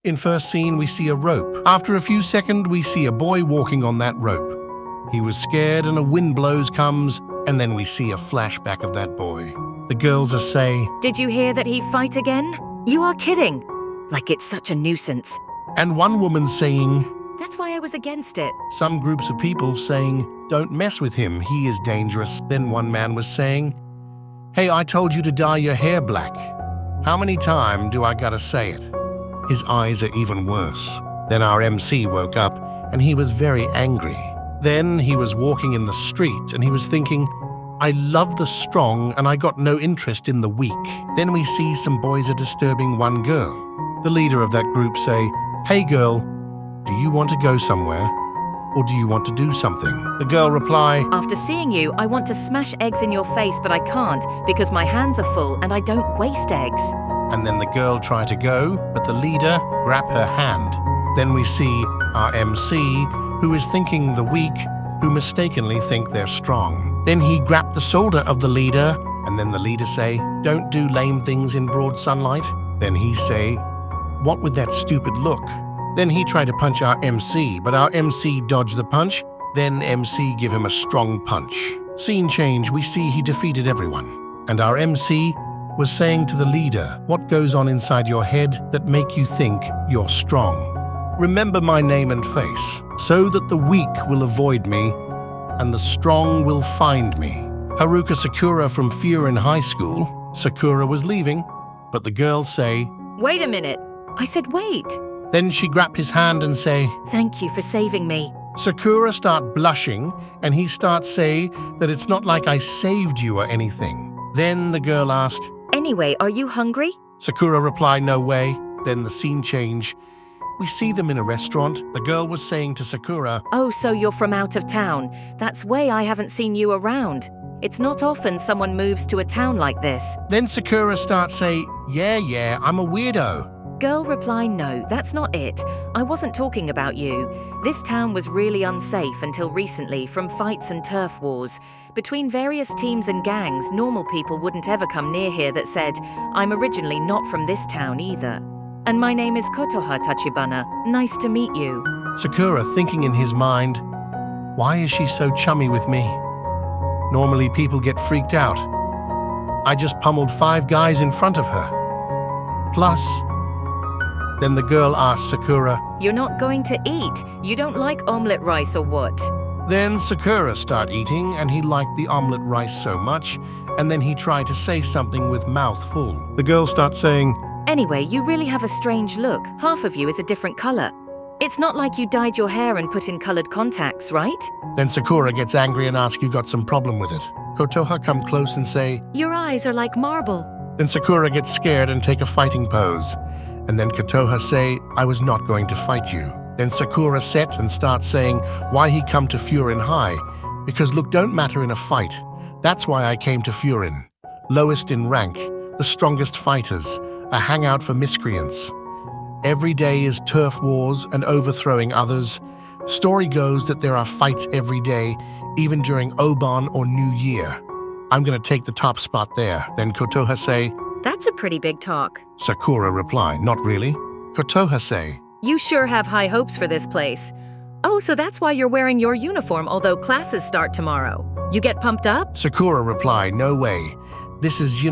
In first scene, we see a rope. After a few seconds, we see a boy walking on that rope. He was scared and a wind blows comes, and then we see a flashback of that boy. The girls are say, "Did you hear that he fight again? You are kidding. Like it's such a nuisance." and one woman saying, That's why I was against it. some groups of people saying, don't mess with him, he is dangerous. Then one man was saying, hey, I told you to dye your hair black. How many times do I gotta say it? His eyes are even worse. Then our MC woke up and he was very angry. Then he was walking in the street and he was thinking, I love the strong and I got no interest in the weak. Then we see some boys are disturbing one girl. The leader of that group say, hey girl, do you want to go somewhere? Or do you want to do something? The girl reply, After seeing you, I want to smash eggs in your face, but I can't because my hands are full and I don't waste eggs. and then the girl try to go, but the leader grab her hand. Then we see our MC, who is thinking the weak, who mistakenly think they're strong. Then he grabbed the shoulder of the leader, and then the leader say, don't do lame things in broad sunlight. Then he say, what with that stupid look? Then he tried to punch our MC, but our MC dodged the punch. Then MC give him a strong punch. Scene change, we see he defeated everyone. And our MC was saying to the leader, what goes on inside your head that make you think you're strong? Remember my name and face, so that the weak will avoid me and the strong will find me. Haruka Sakura from Furin High School. Sakura was leaving, but the girls say, Wait a minute. I said wait. then she grabbed his hand and say, Thank you for saving me. Sakura start blushing and he start say that it's not like I saved you or anything. Then the girl asked, Anyway, are you hungry? Sakura replied, no way. Then the scene change. We see them in a restaurant. The girl was saying to Sakura, Oh, so you're from out of town. That's why I haven't seen you around. It's not often someone moves to a town like this. then Sakura starts say, yeah, I'm a weirdo. Girl reply, no, that's not it. I wasn't talking about you. This town was really unsafe until recently from fights and turf wars. Between various teams and gangs, normal people wouldn't ever come near here that said, I'm originally not from this town either. And my name is Kotoha Tachibana. Nice to meet you. Sakura thinking in his mind, why is she so chummy with me? Normally people get freaked out. I just pummeled 5 guys in front of her. Plus, then the girl asked Sakura, You're not going to eat. You don't like omelette rice or what? then Sakura start eating and he liked the omelette rice so much, and then he tried to say something with mouth full. The girl starts saying, Anyway, you really have a strange look. Half of you is a different color. It's not like you dyed your hair and put in colored contacts, right? then Sakura gets angry and asks, you got some problem with it? Kotoha come close and say, Your eyes are like marble. then Sakura gets scared and take a fighting pose. And then Kotoha say, I was not going to fight you. Then Sakura set and starts saying why he come to Furin High. Because look don't matter in a fight. That's why I came to Furin. Lowest in rank, the strongest fighters, a hangout for miscreants. Every day is turf wars and overthrowing others. Story goes that there are fights every day, even during Oban or New Year. I'm gonna take the top spot there. Then Kotoha say, That's a pretty big talk. Sakura reply, not really. Kotoha say, You sure have high hopes for this place. Oh, so that's why you're wearing your uniform, although classes start tomorrow. You get pumped up? Sakura reply, no way. This is,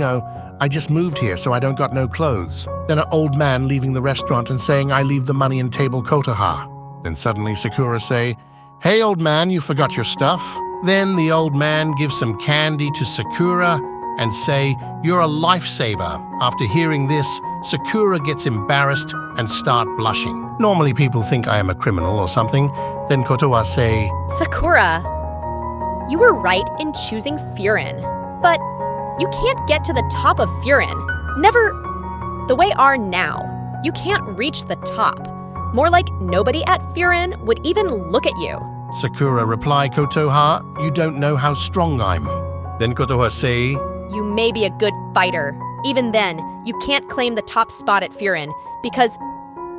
I just moved here so I don't got no clothes. Then an old man leaving the restaurant and saying I leave the money in table Kotoha. Then suddenly Sakura say, hey old man, you forgot your stuff? Then the old man gives some candy to Sakura and say, you're a lifesaver. After hearing this, Sakura gets embarrassed and start blushing. Normally people think I am a criminal or something. Then Kotoha say, Sakura, you were right in choosing Furin, but you can't get to the top of Furin. Never the way are now. You can't reach the top. More like nobody at Furin would even look at you. Sakura reply, Kotoha, you don't know how strong I'm. Then Kotoha say, You may be a good fighter. Even then, you can't claim the top spot at Furin because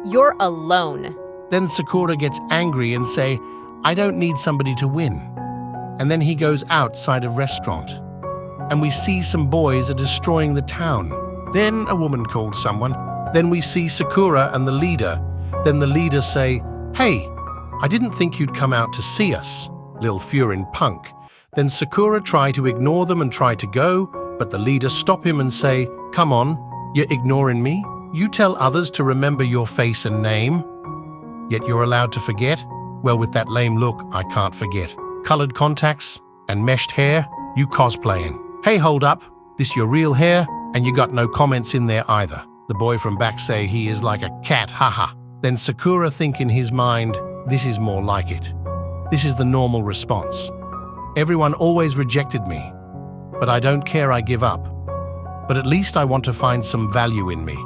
you're alone. then Sakura gets angry and say, I don't need somebody to win. And then he goes outside a restaurant. And we see some boys are destroying the town. Then a woman called someone, Then we see Sakura and the leader. Then the leader say, "Hey, I didn't think you'd come out to see us, Lil Furin punk." Then Sakura try to ignore them and try to go, but the leader stop him and say, "Come on, you're ignoring me? You tell others to remember your face and name, yet you're allowed to forget? Well, with that lame look, I can't forget. Colored contacts and meshed hair, you cosplaying. Hey, hold up, this your real hair? And you got no comments in there either." The boy from back say he is like a cat, haha. Then Sakura think in his mind, this is more like it. This is the normal response. Everyone always rejected me, but I don't care, I give up. But at least I want to find some value in me.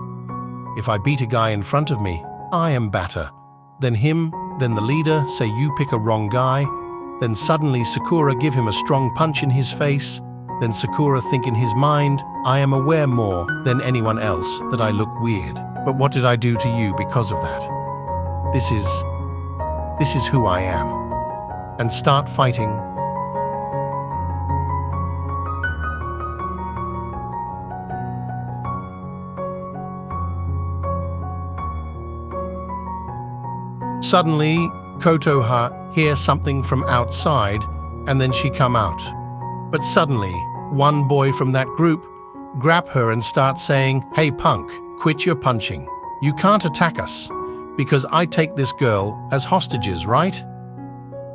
If I beat a guy in front of me, I am better than him. Then the leader say you pick a wrong guy. Then suddenly Sakura give him a strong punch in his face. Then Sakura think in his mind, I am aware more than anyone else that I look weird. But what did I do to you because of that? This is who I am. And start fighting. Suddenly, Kotoha hears something from outside, and then she come out. But suddenly, one boy from that group grab her and start saying, "Hey punk, quit your punching. You can't attack us, because I take this girl as hostages, right?"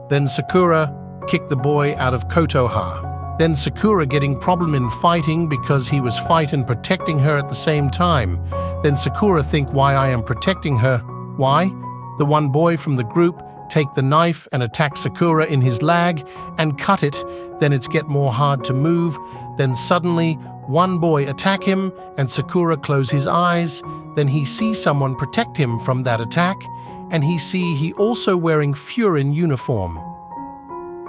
Then Sakura kicked the boy out of Kotoha. Then Sakura getting problem in fighting because he was fighting protecting her at the same time. Then Sakura think why I am protecting her. Why? The one boy from the group take the knife and attack Sakura in his leg and cut it. Then it's get more hard to move. Then suddenly one boy attack him and Sakura close his eyes. Then he see someone protect him from that attack, and he see he also wearing Furin uniform.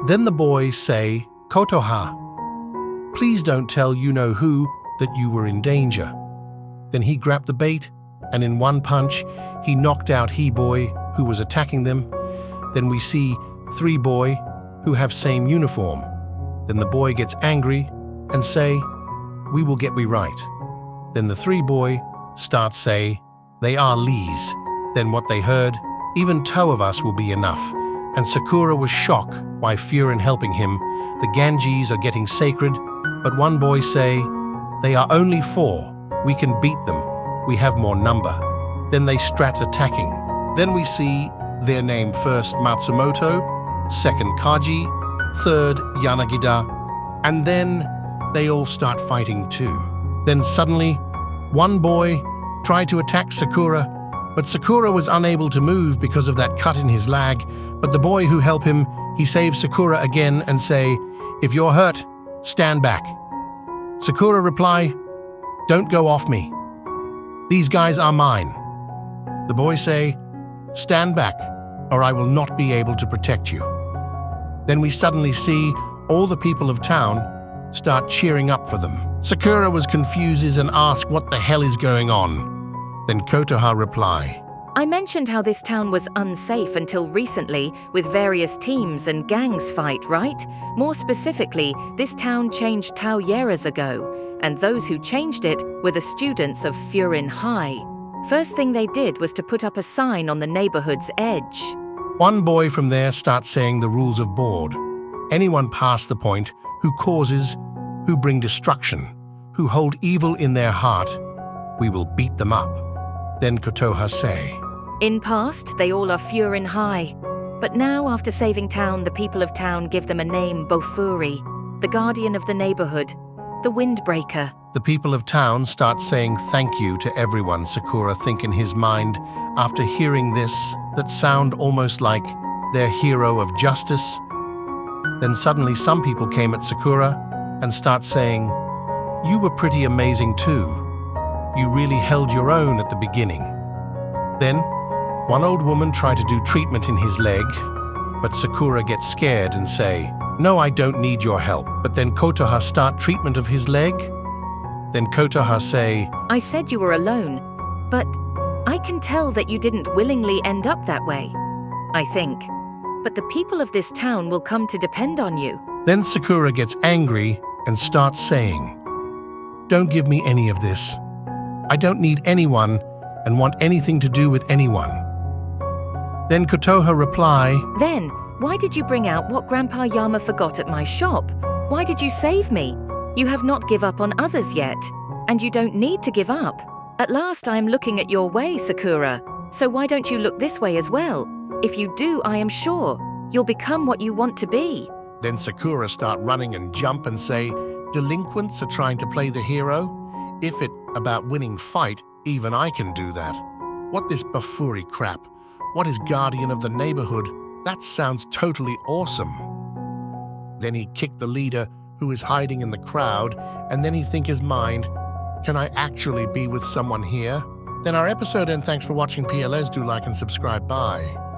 Then the boy say, "Kotoha, please don't tell you know who that you were in danger." Then he grabbed the bait, and in one punch, he knocked out he boy who was attacking them. Then we see 3 boy who have same uniform. Then the boy gets angry and say, "We will get we right." Then the 3 boy start say, "They are Lees." Then what they heard, "Even 2 of us will be enough." And Sakura was shocked why Furin helping him. The Ganges are getting sacred, but one boy say, "They are only 4. We can beat them. We have more number." Then they start attacking. Then we see their name first Matsumoto, second Kaji, third Yanagida, and then they all start fighting too. Then suddenly, one boy tried to attack Sakura, but Sakura was unable to move because of that cut in his leg. But the boy who helped him, he saved Sakura again and say, "If you're hurt, stand back." Sakura reply, "Don't go off me. These guys are mine." The boy say, "Stand back, or I will not be able to protect you." Then we suddenly see all the people of town start cheering up for them. Sakura was confused and asked what the hell is going on. Then Kotoha reply, I mentioned how this town was unsafe until recently, with various teams and gangs fight, right? More specifically, this town changed Tao years ago, and those who changed it were the students of Furin High. First thing they did was to put up a sign on the neighborhood's edge. One boy from there starts saying the rules of board. Anyone past the point who causes, who bring destruction, who hold evil in their heart, we will beat them up. Then Kotoha say, In past, they all are Furin High. But now, after saving town, the people of town give them a name, Bofuri, the guardian of the neighborhood, the windbreaker. The people of town start saying thank you to everyone. Sakura think in his mind, after hearing this, that sound almost like their hero of justice. Then suddenly some people came at Sakura and start saying, "You were pretty amazing too. You really held your own at the beginning." Then, one old woman tried to do treatment in his leg, but Sakura gets scared and say, "No, I don't need your help." But then Kotoha start treatment of his leg. Then Kotoha say, I said you were alone, but I can tell that you didn't willingly end up that way, I think. But the people of this town will come to depend on you. Then Sakura gets angry and starts saying, "Don't give me any of this. I don't need anyone and want anything to do with anyone. Then Kotoha reply, Then, why did you bring out what Grandpa Yama forgot at my shop? Why did you save me? You have not give up on others yet, and you don't need to give up. At last I am looking at your way, Sakura, so why don't you look this way as well? If you do, I am sure, you'll become what you want to be. Then Sakura start running and jump and say, delinquents are trying to play the hero? If it about winning fight, even I can do that. What this Bafuri crap? What is guardian of the neighborhood? That sounds totally awesome. Then he kicked the leader who is hiding in the crowd, and then he think his mind, can I actually be with someone here? Then our episode, and thanks for watching PLS. Do like and subscribe. Bye.